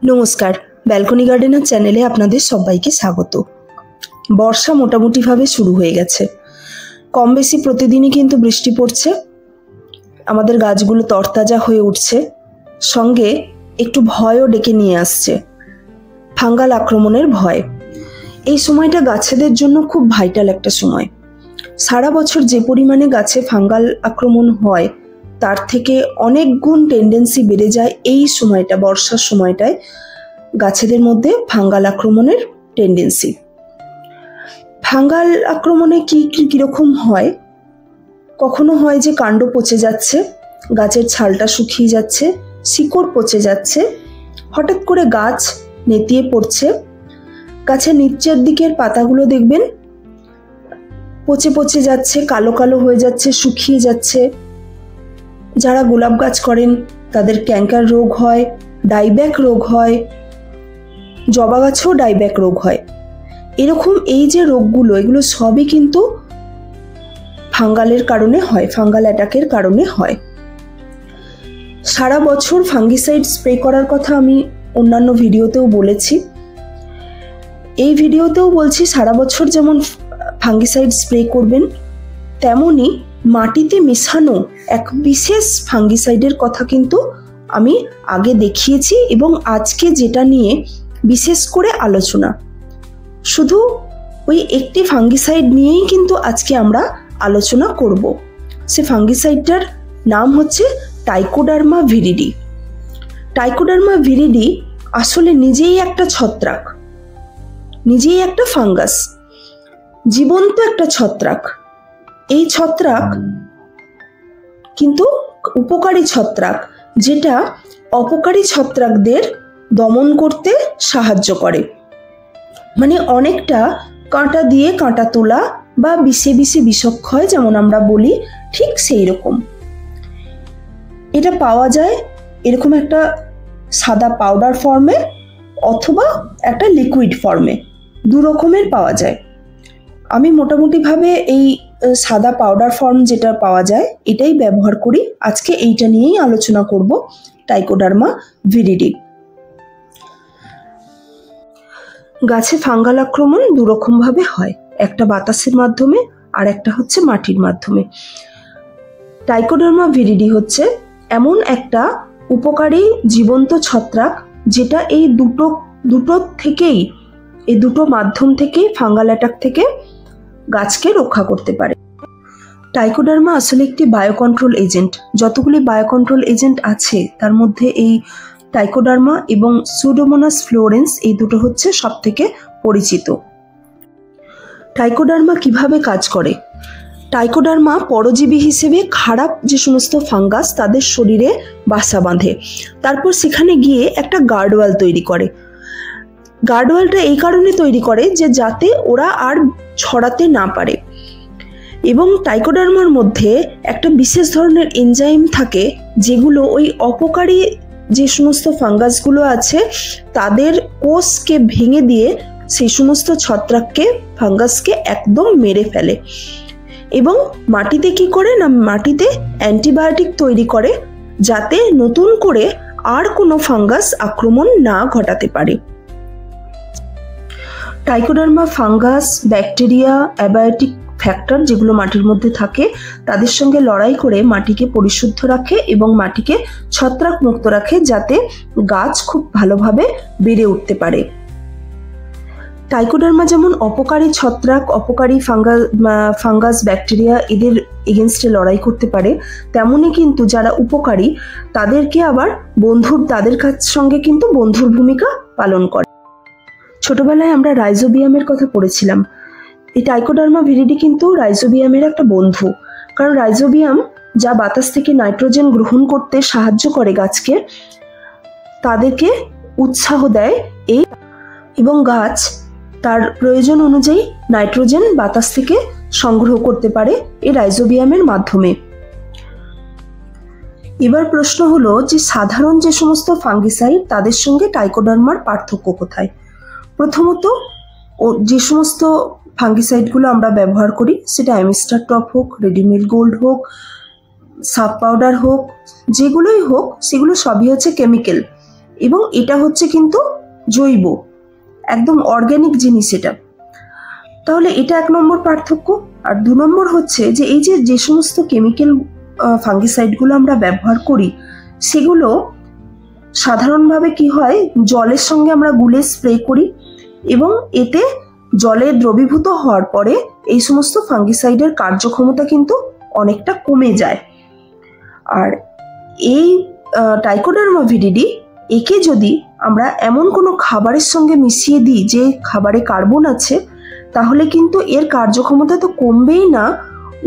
নমস্কার, balcony gardener চ্যানেলে আপনাদের সবাইকে স্বাগত। বর্ষা মোটামুটিভাবে শুরু হয়ে গেছে। কম বেশি প্রতিদিনই কিন্তু বৃষ্টি পড়ছে। আমাদের গাছগুলো তরতাজা হয়ে উঠছে, সঙ্গে একটু ভয়ও ডেকে নিয়ে আসছে, ফাঙ্গাল আক্রমণের ভয়। এই সময়টা গাছেদের জন্য খুব ভাইটাল একটা সময়। সারা বছর যে পরিমাণে গাছে ফাঙ্গাল আক্রমণ হয় তার থেকে অনেক গুণ টেন্ডেন্সি বেড়ে যায় এই সময়টা, বর্ষার সময়টায় গাছেদের মধ্যে ফাঙ্গাল আক্রমণের টেন্ডেন্সি। ফাঙ্গাল আক্রমণে কিরকম হয়? কখনো হয় যে কাণ্ড পচে যাচ্ছে, গাছের ছালটা শুকিয়ে যাচ্ছে, শিকড় পচে যাচ্ছে, হঠাৎ করে গাছ নেতিয়ে পড়ছে, গাছের নিচের দিকের পাতাগুলো দেখবেন পচে পচে যাচ্ছে, কালো কালো হয়ে যাচ্ছে, শুকিয়ে যাচ্ছে। যারা গোলাপ গাছ করেন তাদের ক্যাঙ্কার রোগ হয়, ডাইব্যাক রোগ হয়, জবা গাছেও ডাইব্যাক রোগ হয়। এরকম এই যে রোগগুলো, এগুলো সবই কিন্তু ফাঙ্গালের কারণে হয়, ফাঙ্গাল অ্যাটাকের কারণে হয়। সারা বছর ফাঙ্গিসাইড স্প্রে করার কথা আমি অন্যান্য ভিডিওতেও বলেছি, এই ভিডিওতেও বলছি। সারা বছর যেমন ফাঙ্গিসাইড স্প্রে করবেন, তেমনি মাটিতে মেশানো এক বিশেষ ফাঙ্গিসাইডের কথা কিন্তু আমি আগে দেখিয়েছি, এবং আজকে যেটা নিয়ে বিশেষ করে আলোচনা, শুধু ওই একটি ফাঙ্গিসাইড নিয়েই কিন্তু আজকে আমরা আলোচনা করব। সে ফাঙ্গিসাইডটার নাম হচ্ছে ট্রাইকোডার্মা ভিরিডি। ট্রাইকোডার্মা ভিরিডি আসলে নিজেই একটা ছত্রাক, নিজেই একটা ফাঙ্গাস, জীবন্ত একটা ছত্রাক। এই ছত্রাক কিন্তু উপকারী ছত্রাক, যেটা অপকারী ছত্রাকদের দমন করতে সাহায্য করে। মানে অনেকটা কাঁটা দিয়ে কাঁটা তোলা বা বিষে বিষে বিষক্ষয় যেমন আমরা বলি, ঠিক সেই রকম। এটা পাওয়া যায় এরকম একটা সাদা পাউডার ফর্মে অথবা একটা লিকুইড ফর্মে, দু রকমের পাওয়া যায়। আমি মোটামুটিভাবে এই সাদা পাউডার ফর্ম যেটা পাওয়া যায় এটাই ব্যবহার করি। আজকে এইটা নিয়েই আলোচনা করব, ট্রাইকোডার্মা ভিরিডি। গাছে ফাঙ্গাল আক্রমণ দু রকম ভাবে হয়, একটা বাতাসের মাধ্যমে আর একটা হচ্ছে মাটির মাধ্যমে। ট্রাইকোডার্মা ভিরিডি হচ্ছে এমন একটা উপকারী জীবন্ত ছত্রাক যেটা এই দুটো মাধ্যম থেকেই ফাঙ্গাল অ্যাটাক থেকে গাছকে রক্ষা করতে পারে। ট্রাইকোডার্মা আসলে একটি বায়োকন্ট্রোল এজেন্ট। যতগুলি বায়োকন্ট্রোল এজেন্ট আছে তার মধ্যে এই ট্রাইকোডার্মা এবং সুডোমোনাস ফ্লোরেন্স এই দুটো হচ্ছে সব থেকে পরিচিত। ট্রাইকোডার্মা কিভাবে কাজ করে? ট্রাইকোডার্মা পরজীবী হিসেবে খারাপ যে সমস্ত ফাঙ্গাস তাদের শরীরে বাসা বাঁধে, তারপর সেখানে গিয়ে একটা গার্ডওয়াল তৈরি করে। গার্ডওয়ালটা এই কারণে তৈরি করে যে যাতে ওরা আর ছড়াতে না পারে। এবং ট্রাইকোডার্মার মধ্যে একটা বিশেষ ধরনের এনজাইম থাকে যেগুলো ওই অপকারী যে সমস্ত ফাঙ্গাসগুলো আছে তাদের কোষকে ভেঙে দিয়ে সেই সমস্ত ছত্রাককে, ফাঙ্গাসকে একদম মেরে ফেলে। এবং মাটিতে কি করে না, মাটিতে অ্যান্টিবায়োটিক তৈরি করে যাতে নতুন করে আর কোনো ফাঙ্গাস আক্রমণ না ঘটাতে পারে। Trichoderma fungus, bacteria, abiotic factor যেগুলো মাটির মধ্যে থাকে তাদের সঙ্গে লড়াই করে মাটিকে পরিশুদ্ধ রাখে এবং মাটিকে ছত্রাক মুক্ত রাখে, যাতে গাছ খুব ভালোভাবে বেড়ে উঠতে পারে। ট্রাইকোডার্মা যেমন অপকারী ছত্রাক, অপকারী ফাঙ্গাস, ব্যাকটেরিয়া এদের এগেনস্টে লড়াই করতে পারে, তেমনি কিন্তু যারা উপকারী তাদেরকে আবার তাদের সঙ্গে কিন্তু বন্ধুর ভূমিকা পালন করে। ছোটবেলায় আমরা রাইজোবিয়ামের কথা পড়েছিলাম। এই ট্রাইকোডার্মা ভিরিডি কিন্তু রাইজোবিয়ামের একটা বন্ধু, কারণ রাইজোবিয়াম যা বাতাস থেকে নাইট্রোজেন গ্রহণ করতে সাহায্য করে গাছকে, তাদেরকে উৎসাহ দেয় এবং গাছ তার প্রয়োজন অনুযায়ী নাইট্রোজেন বাতাস থেকে সংগ্রহ করতে পারে এই রাইজোবিয়ামের মাধ্যমে। এবার প্রশ্ন হলো যে সাধারণ যে সমস্ত ফাঙ্গিসাইড তাদের সঙ্গে ট্রাইকোডার্মার পার্থক্য কোথায়? প্রথমত, যে সমস্ত ফাঙ্গিসাইডগুলো আমরা ব্যবহার করি, সেটা অ্যামিস্টার টপ হোক, রেডিমিল গোল্ড হোক, সাব পাউডার হোক, যেগুলোই হোক, সেগুলো সবই হচ্ছে কেমিক্যাল। এবং এটা হচ্ছে কিন্তু জৈব, একদম অর্গ্যানিক জিনিস এটা। তাহলে এটা 1 নম্বর পার্থক্য। আর 2 নম্বর হচ্ছে যে এই যে সমস্ত কেমিক্যাল ফাঙ্গিসাইডগুলো আমরা ব্যবহার করি সেগুলো সাধারণভাবে কি হয়, জলের সঙ্গে আমরা গুলে স্প্রে করি এবং এতে জলে দ্রবীভূত হওয়ার পরে এই সমস্ত ফাঙ্গিসাইডের কার্যক্ষমতা কিন্তু অনেকটা কমে যায়। আর এই ট্রাইকোডার্মা ভিরিডি একে যদি আমরা এমন কোনো খাবারের সঙ্গে মিশিয়ে দিই যে খাবারে কার্বন আছে, তাহলে কিন্তু এর কার্যক্ষমতা তো কমবেই না,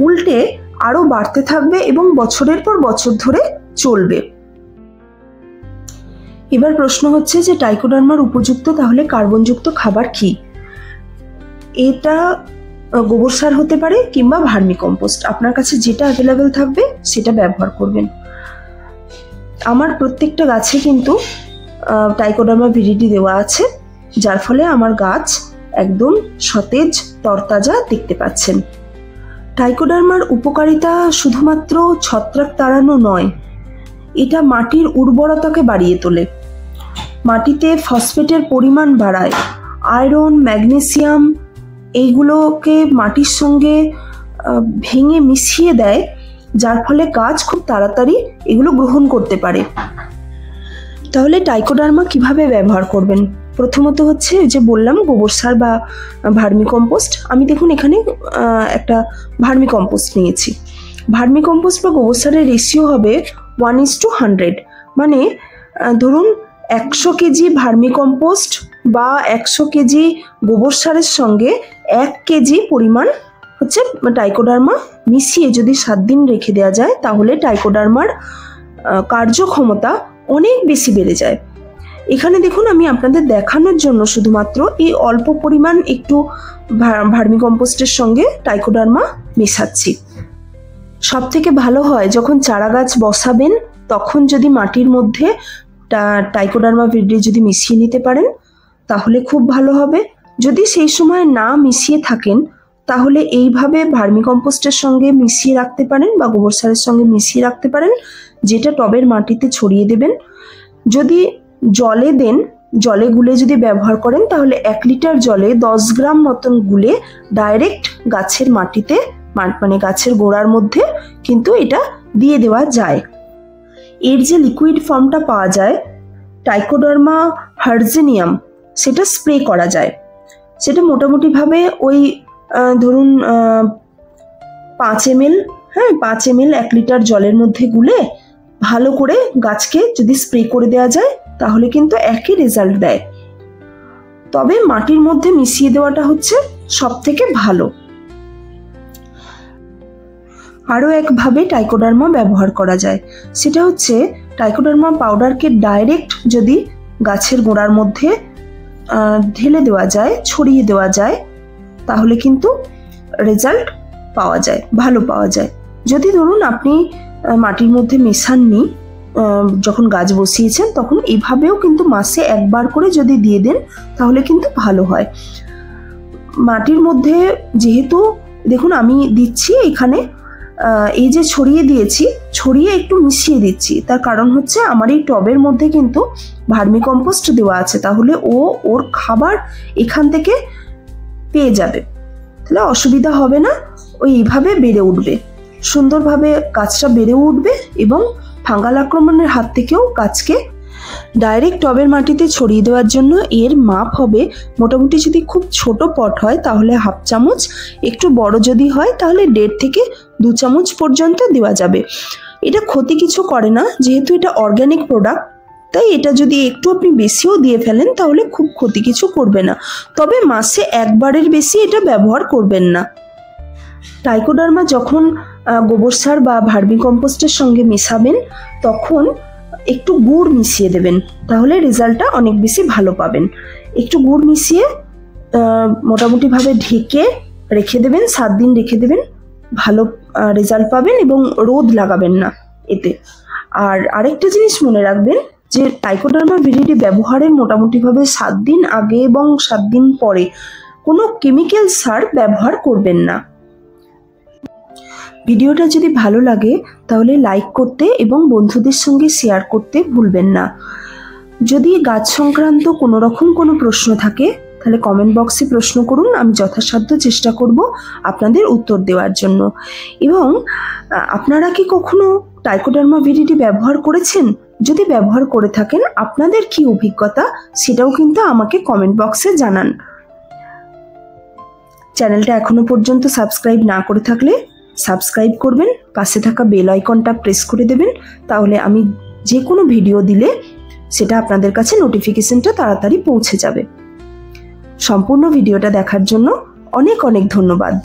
উল্টে আরো বাড়তে থাকবে এবং বছরের পর বছর ধরে চলবে। এবার প্রশ্ন হচ্ছে যে ট্রাইকোডার্মার উপযুক্ত তাহলে কার্বনযুক্ত খাবার কি? এটা গোবর সার হতে পারে কিংবা ভার্মি কম্পোস্ট, আপনার কাছে যেটা অ্যাভেলেবেল থাকবে সেটা ব্যবহার করবেন। আমার প্রত্যেকটা গাছে কিন্তু ট্রাইকোডার্মা ভিরিডি দেওয়া আছে, যার ফলে আমার গাছ একদম সতেজ তরতাজা দেখতে পাচ্ছেন। ট্রাইকোডার্মার উপকারিতা শুধুমাত্র ছত্রাক তাড়ানো নয়, এটা মাটির উর্বরতাকে বাড়িয়ে তোলে, মাটিতে ফসফেটের পরিমাণ বাড়ায়, আয়রন ম্যাগনেসিয়াম এইগুলোকে মাটির সঙ্গে ভেঙে মিশিয়ে দেয়, যার ফলে গাছ খুব তাড়াতাড়ি এগুলো গ্রহণ করতে পারে। তাহলে ট্রাইকোডার্মা কিভাবে ব্যবহার করবেন? প্রথমত হচ্ছে যে বললাম গোবর সার বা ভার্মি কম্পোস্ট। আমি দেখুন এখানে একটা ভার্মি কম্পোস্ট নিয়েছি। ভার্মি কম্পোস্ট বা গোবর সারের রেশিও হবে 1:100, মানে ধরুন 100 কেজি ভার্মি কম্পোস্ট বা 100 কেজি গোবর সারের সঙ্গে 1 কেজি পরিমাণ হচ্ছে ট্রাইকোডার্মা মিশিয়ে যদি 7 দিন রেখে দেওয়া যায়, তাহলে ট্রাইকোডার্মার কার্যক্ষমতা অনেক বেশি বেড়ে যায়। এখানে দেখুন আমি আপনাদের দেখানোর জন্য শুধুমাত্র এই অল্প পরিমাণ একটু ভার্মি কম্পোস্টের সঙ্গে ট্রাইকোডার্মা মেশাচ্ছি। সব থেকে ভালো হয় যখন চারা গাছ বসাবেন তখন যদি মাটির মধ্যে ট্রাইকোডার্মা ভিরিডি যদি মিশিয়ে নিতে পারেন তাহলে খুব ভালো হবে। যদি সেই সময় না মিশিয়ে থাকেন তাহলে এইভাবে ভার্মি কম্পোস্টের সঙ্গে মিশিয়ে রাখতে পারেন বা গোবর সারের সঙ্গে মিশিয়ে রাখতে পারেন, যেটা টবের মাটিতে ছড়িয়ে দেবেন। যদি জলে দেন, জলে গুলে যদি ব্যবহার করেন তাহলে 1 লিটার জলে 10 গ্রাম মতন গুলে ডাইরেক্ট গাছের মাটিতে মানে গাছের গোড়ার মধ্যে কিন্তু এটা দিয়ে দেওয়া যায়। এর যে লিকুইড ফর্মটা পাওয়া যায় ট্রাইকোডার্মা হার্জিনিয়াম, সেটা স্প্রে করা যায়। সেটা মোটামুটিভাবে ওই ধরুন 5 ml, 5 ml 1 লিটার জলের মধ্যে গুলে ভালো করে গাছকে যদি স্প্রে করে দেওয়া যায় তাহলে কিন্তু একই রেজাল্ট দেয়। তবে মাটির মধ্যে মিশিয়ে দেওয়াটা হচ্ছে সব থেকে ভালো। আরও একভাবে ট্রাইকোডার্মা ব্যবহার করা যায়, সেটা হচ্ছে ট্রাইকোডার্মা পাউডারকে ডাইরেক্ট যদি গাছের গোড়ার মধ্যে ঢেলে দেওয়া যায়, ছড়িয়ে দেওয়া যায়, তাহলে কিন্তু রেজাল্ট পাওয়া যায়, ভালো পাওয়া যায়। যদি ধরুন আপনি মাটির মধ্যে মেশাননি, যখন গাছ বসিয়েছেন তখন এইভাবেও কিন্তু মাসে 1 বার করে যদি দিয়ে দেন তাহলে কিন্তু ভালো হয়। মাটির মধ্যে যেহেতু দেখুন আমি দিচ্ছি এখানে, এই যে ছড়িয়ে দিয়েছি, ছড়িয়ে একটু মিশিয়ে দিচ্ছি, তার কারণ হচ্ছে আমার এই টবের মধ্যে কিন্তু ভার্মি কম্পোস্ট দেওয়া আছে, তাহলে ওর খাবার এখান থেকে পেয়ে যাবে, তাহলে অসুবিধা হবে না, এইভাবে বেড়ে উঠবে, সুন্দরভাবে গাছটা বেড়ে উঠবে এবং ফাঙ্গাল আক্রমণের হাত থেকেও গাছকে ডাইরেক্ট টবের মাটিতে ছড়িয়ে দেওয়ার জন্য এর মাপ হবে মোটামুটি, যদি খুব ছোট পট হয় তাহলে 1/2 চামচ, একটু বড় যদি হয় তাহলে 1.5 থেকে 2 চামচ পর্যন্ত দেওয়া যাবে। এটা ক্ষতি কিছু করে না, যেহেতু এটা অর্গ্যানিক প্রোডাক্ট, তাই এটা যদি একটু আপনি বেশিও দিয়ে ফেলেন তাহলে খুব ক্ষতি কিছু করবে না। তবে মাসে 1 বারের বেশি এটা ব্যবহার করবেন না। ট্রাইকোডার্মা যখন গোবর সার বা ভার্মি কম্পোস্টের সঙ্গে মেশাবেন তখন একটু গুড় মিশিয়ে দেবেন, তাহলে রেজাল্টটা অনেক বেশি ভালো পাবেন। একটু গুড় মিশিয়ে মোটামুটিভাবে ঢেকে রেখে দেবেন, 7 দিন রেখে দেবেন, ভালো রেজাল্ট পাবেন এবং রোদ লাগাবেন না এতে। আর আরেকটা জিনিস মনে রাখবেন যে ট্রাইকোডার্মা ভিরিডি ব্যবহারের মোটামুটিভাবে 7 দিন আগে এবং 7 দিন পরে কোনো কেমিক্যাল সার ব্যবহার করবেন না। ভিডিওটা যদি ভালো লাগে তাহলে লাইক করতে এবং বন্ধুদের সঙ্গে শেয়ার করতে ভুলবেন না। যদি গাছ সংক্রান্ত কোনো রকম কোনো প্রশ্ন থাকে তাহলে কমেন্ট বক্সে প্রশ্ন করুন, আমি যথাসাধ্য চেষ্টা করব আপনাদের উত্তর দেওয়ার জন্য। এবং আপনারা কি কখনো ট্রাইকোডার্মা ভিরিডি ব্যবহার করেছেন? যদি ব্যবহার করে থাকেন আপনাদের কি অভিজ্ঞতা সেটাও কিন্তু আমাকে কমেন্ট বক্সে জানান। চ্যানেলটা এখনো পর্যন্ত সাবস্ক্রাইব না করে থাকলে সাবস্ক্রাইব করবেন, পাশে থাকা বেল আইকনটা প্রেস করে দেবেন, তাহলে আমি যে কোনো ভিডিও দিলে সেটা আপনাদের কাছে নোটিফিকেশনটা তাড়াতাড়ি পৌঁছে যাবে। সম্পূর্ণ ভিডিওটা দেখার জন্য অনেক অনেক ধন্যবাদ।